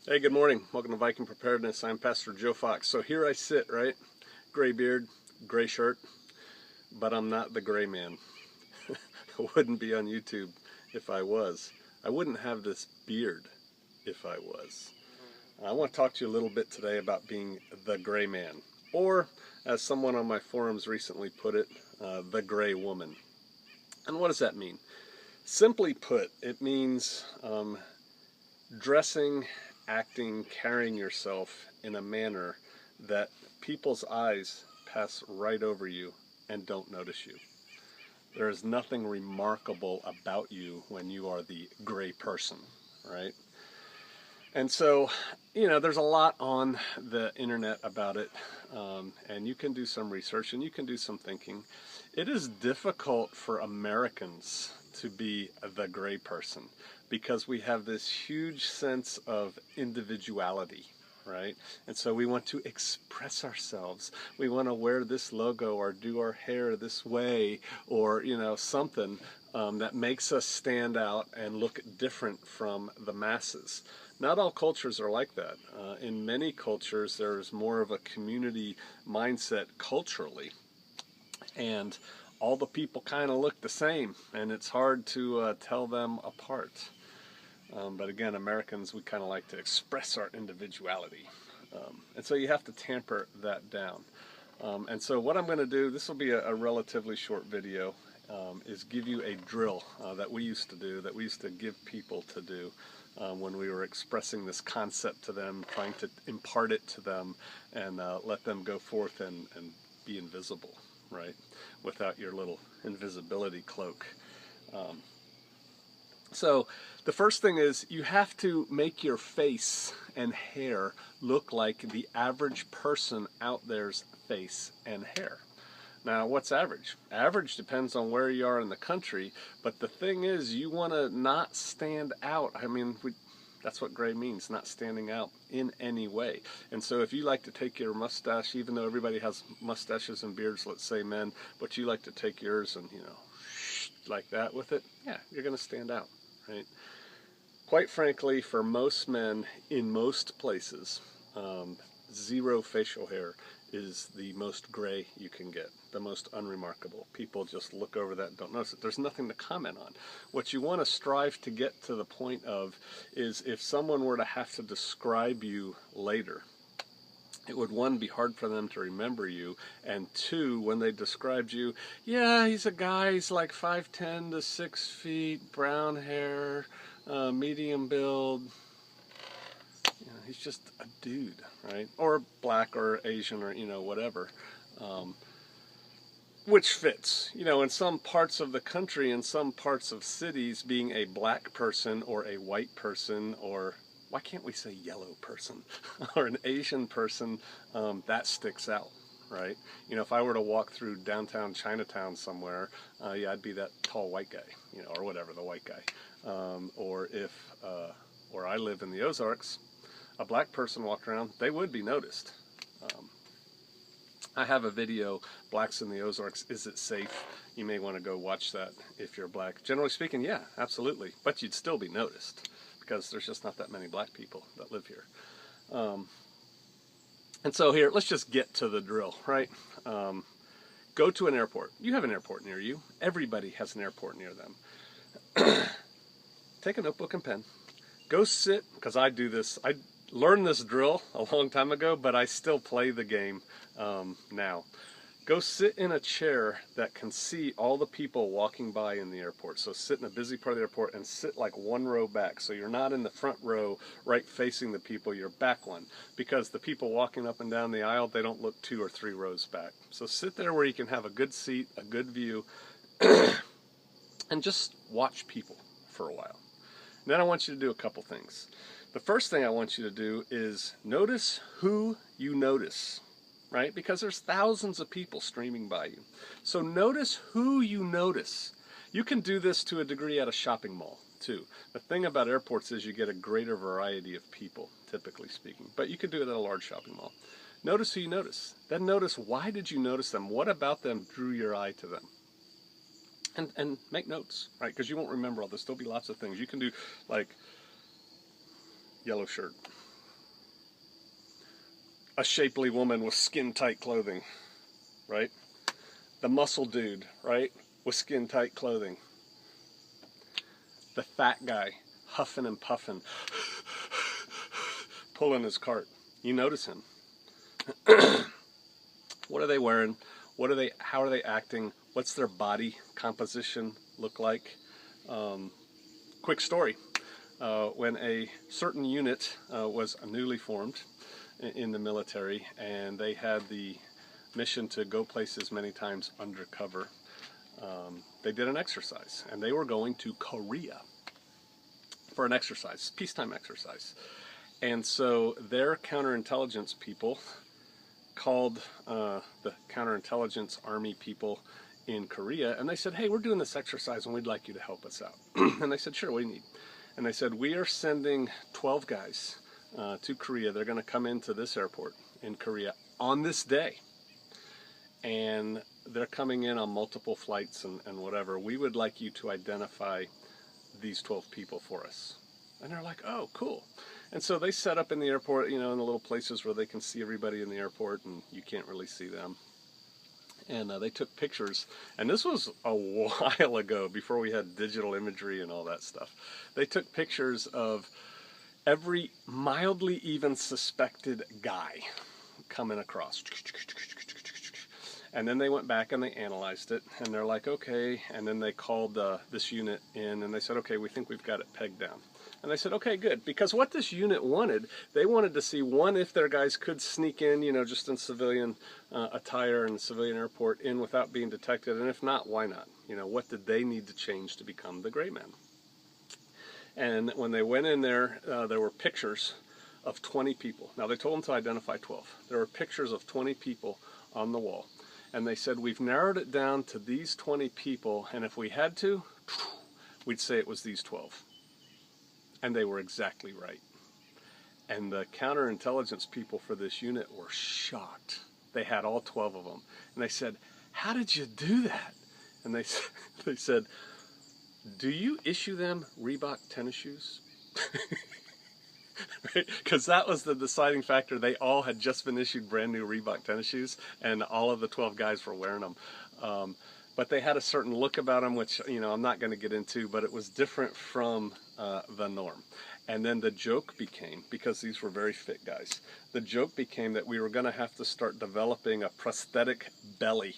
Hey, good morning. Welcome to Viking Preparedness. I'm Pastor Joe Fox. So here I sit, right? Gray beard, gray shirt, but I'm not the gray man. I wouldn't be on YouTube if I was. I wouldn't have this beard if I was. I want to talk to you a little bit today about being the gray man, or as someone on my forums recently put it, the gray woman. And what does that mean? Simply put, it means dressing, acting, carrying yourself in a manner that people's eyes pass right over you and don't notice you. There is nothing remarkable about you when you are the gray person, right? And so, there's a lot on the internet about it, and you can do some research and you can do some thinking. It is difficult for Americans to be the gray person because we have this huge sense of individuality, right? And so we want to express ourselves. We want to wear this logo or do our hair this way or, something that makes us stand out and look different from the masses. Not all cultures are like that. In many cultures, there's more of a community mindset culturally. And all the people kind of look the same, and it's hard to tell them apart. But again, Americans, we kind of like to express our individuality. And so you have to tamper that down. And so what I'm going to do, this will be a relatively short video, is give you a drill that we used to do, that we used to give people to do when we were expressing this concept to them, trying to impart it to them, and let them go forth and be invisible, right? Without your little invisibility cloak. So the first thing is you have to make your face and hair look like the average person out there's face and hair. Now, what's average? Average depends on where you are in the country, but the thing is you want to not stand out. I mean, that's what gray means, not standing out in any way. And so if you like to take your mustache, even though everybody has mustaches and beards, let's say men, but you like to take yours and, like that with it, yeah, you're going to stand out, right? Quite frankly, for most men in most places, zero facial hair is the most gray you can get, the most unremarkable. People just look over that and don't notice it. There's nothing to comment on. What you want to strive to get to the point of is if someone were to have to describe you later, it would, one, be hard for them to remember you, and two, when they described you, yeah, he's a guy, he's like 5'10" to 6 feet, brown hair, medium build, he's just a dude, right? Or black or Asian or, whatever. Which fits. In some parts of the country, in some parts of cities, being a black person or a white person, or why can't we say yellow person, or an Asian person, that sticks out, right? If I were to walk through downtown Chinatown somewhere, yeah, I'd be that tall white guy, or whatever, the white guy. Or if, where I live in the Ozarks, a black person walked around, they would be noticed. I have a video, Blacks in the Ozarks, Is It Safe? You may want to go watch that if you're black. Generally speaking, yeah, absolutely. But you'd still be noticed because there's just not that many black people that live here. And so here, let's just get to the drill, right? Go to an airport. You have an airport near you. Everybody has an airport near them. Take a notebook and pen. Go sit, because I do this. I learned this drill a long time ago, but I still play the game now. Go sit in a chair that can see all the people walking by in the airport. So sit in a busy part of the airport and sit like one row back. So you're not in the front row right facing the people, you're back one. Because the people walking up and down the aisle, they don't look 2 or 3 rows back. So sit there where you can have a good seat, a good view, and just watch people for a while. And then I want you to do a couple things. The first thing I want you to do is notice who you notice, right? Because there's thousands of people streaming by you. So notice who you notice. You can do this to a degree at a shopping mall, too. The thing about airports is you get a greater variety of people, typically speaking. But you could do it at a large shopping mall. Notice who you notice. Then notice, why did you notice them? What about them drew your eye to them? And make notes, right? Because you won't remember all this. There'll be lots of things. You can do, like, yellow shirt, a shapely woman with skin-tight clothing, right? The muscle dude, right, with skin-tight clothing. The fat guy, huffing and puffing, pulling his cart. You notice him. What are they wearing? How are they acting? What's their body composition look like? Quick story. When a certain unit was newly formed in the military, and they had the mission to go places many times undercover, they did an exercise, and they were going to Korea for an exercise, peacetime exercise. And so their counterintelligence people called the counterintelligence army people in Korea, and they said, hey, we're doing this exercise and we'd like you to help us out. And they said, sure, what do you need? And they said, we are sending 12 guys to Korea. They're going to come into this airport in Korea on this day. And they're coming in on multiple flights and whatever. We would like you to identify these 12 people for us. And they're like, oh, cool. And so they set up in the airport, you know, in the little places where they can see everybody in the airport and you can't really see them. And they took pictures, and this was a while ago, before we had digital imagery and all that stuff. They took pictures of every mildly even suspected guy coming across. And then they went back and they analyzed it, and they're like, okay. And then they called this unit in, and they said, okay, we think we've got it pegged down. And they said, okay, good. Because what this unit wanted, they wanted to see, one, if their guys could sneak in, you know, just in civilian attire and civilian airport in without being detected. And if not, why not? You know, what did they need to change to become the Greyman? And when they went in there, there were pictures of 20 people. Now, they told them to identify 12. There were pictures of 20 people on the wall. And they said, we've narrowed it down to these 20 people, and if we had to, we'd say it was these 12. And they were exactly right. And the counterintelligence people for this unit were shocked. They had all 12 of them. And they said, how did you do that? And they said, do you issue them Reebok tennis shoes? Because that was the deciding factor. They all had just been issued brand new Reebok tennis shoes, and all of the 12 guys were wearing them. But they had a certain look about them, which, you know, I'm not going to get into, but it was different from the norm. And then the joke became, because these were very fit guys, the joke became that we were going to have to start developing a prosthetic belly,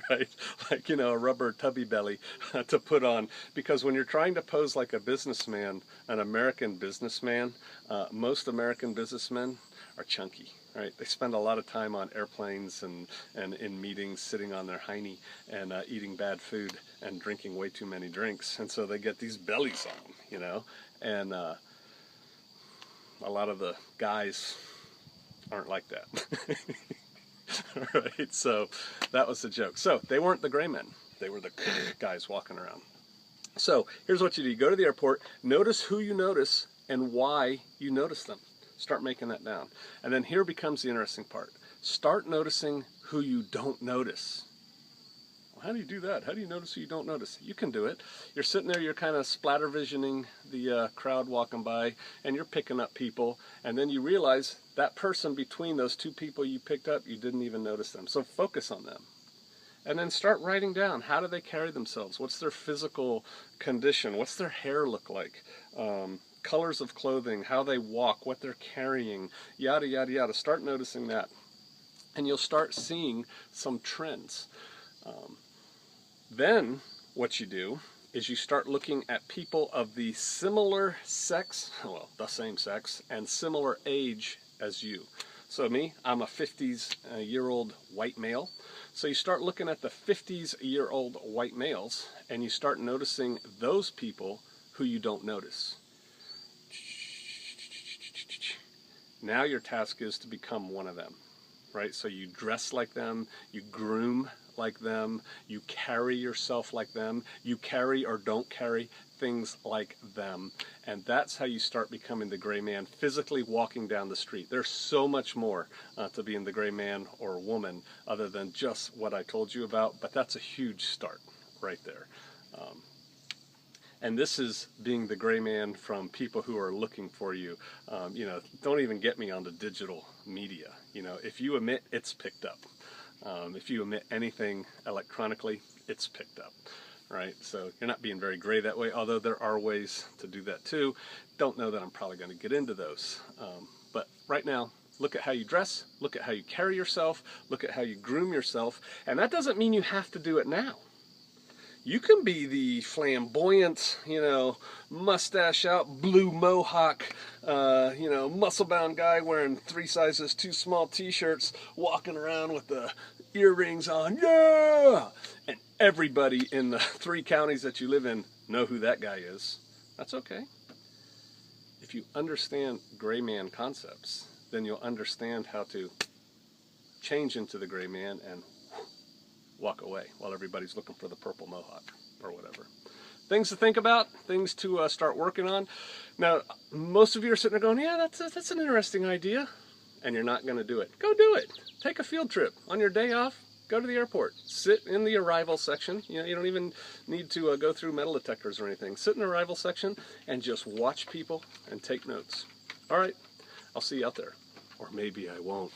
right? Like, you know, a rubber tubby belly to put on. Because when you're trying to pose like a businessman, an American businessman, most American businessmen are chunky. Right? They spend a lot of time on airplanes and in meetings sitting on their hiney and eating bad food and drinking way too many drinks. And so they get these bellies on, you know. And a lot of the guys aren't like that. Right? So that was the joke. So they weren't the Greymen. They were the guys walking around. So here's what you do. You go to the airport, notice who you notice and why you notice them. Start making that down. And then here becomes the interesting part. Start noticing who you don't notice. Well, how do you do that? How do you notice who you don't notice? You can do it. You're sitting there, you're kind of splatter visioning the crowd walking by, and you're picking up people, and then you realize that person between those two people you picked up, you didn't even notice them. So focus on them. And then start writing down, how do they carry themselves? What's their physical condition? What's their hair look like? Colors of clothing, how they walk, what they're carrying, yada, yada, yada. Start noticing that. And you'll start seeing some trends. Then what you do is you start looking at people of the similar sex, well, the same sex, and similar age as you. So me, I'm a 50s-year-old white male. So you start looking at the 50s-year-old white males, and you start noticing those people who you don't notice. Now your task is to become one of them, right? So you dress like them, you groom like them, you carry yourself like them, you carry or don't carry things like them. And that's how you start becoming the Greyman, physically walking down the street. There's so much more to being the Greyman or woman other than just what I told you about, but that's a huge start right there. And this is being the gray man from people who are looking for you. You know, don't even get me on the digital media. You know, if you emit, it's picked up. If you emit anything electronically, it's picked up. Right? So you're not being very gray that way, although there are ways to do that too. Don't know that I'm probably going to get into those. But right now, look at how you dress, look at how you carry yourself, look at how you groom yourself, and that doesn't mean you have to do it now. You can be the flamboyant, you know, mustache out, blue mohawk, you know, muscle-bound guy wearing 3 sizes too small t-shirts, walking around with the earrings on, yeah! And everybody in the 3 counties that you live in know who that guy is. That's okay. If you understand gray man concepts, then you'll understand how to change into the gray man and walk away while everybody's looking for the purple mohawk or whatever. Things to think about, things to start working on. Now, most of you are sitting there going, yeah, that's an interesting idea, and you're not going to do it. Go do it. Take a field trip. On your day off, go to the airport. Sit in the arrival section. You know, you don't even need to go through metal detectors or anything. Sit in the arrival section and just watch people and take notes. All right, I'll see you out there. Or maybe I won't.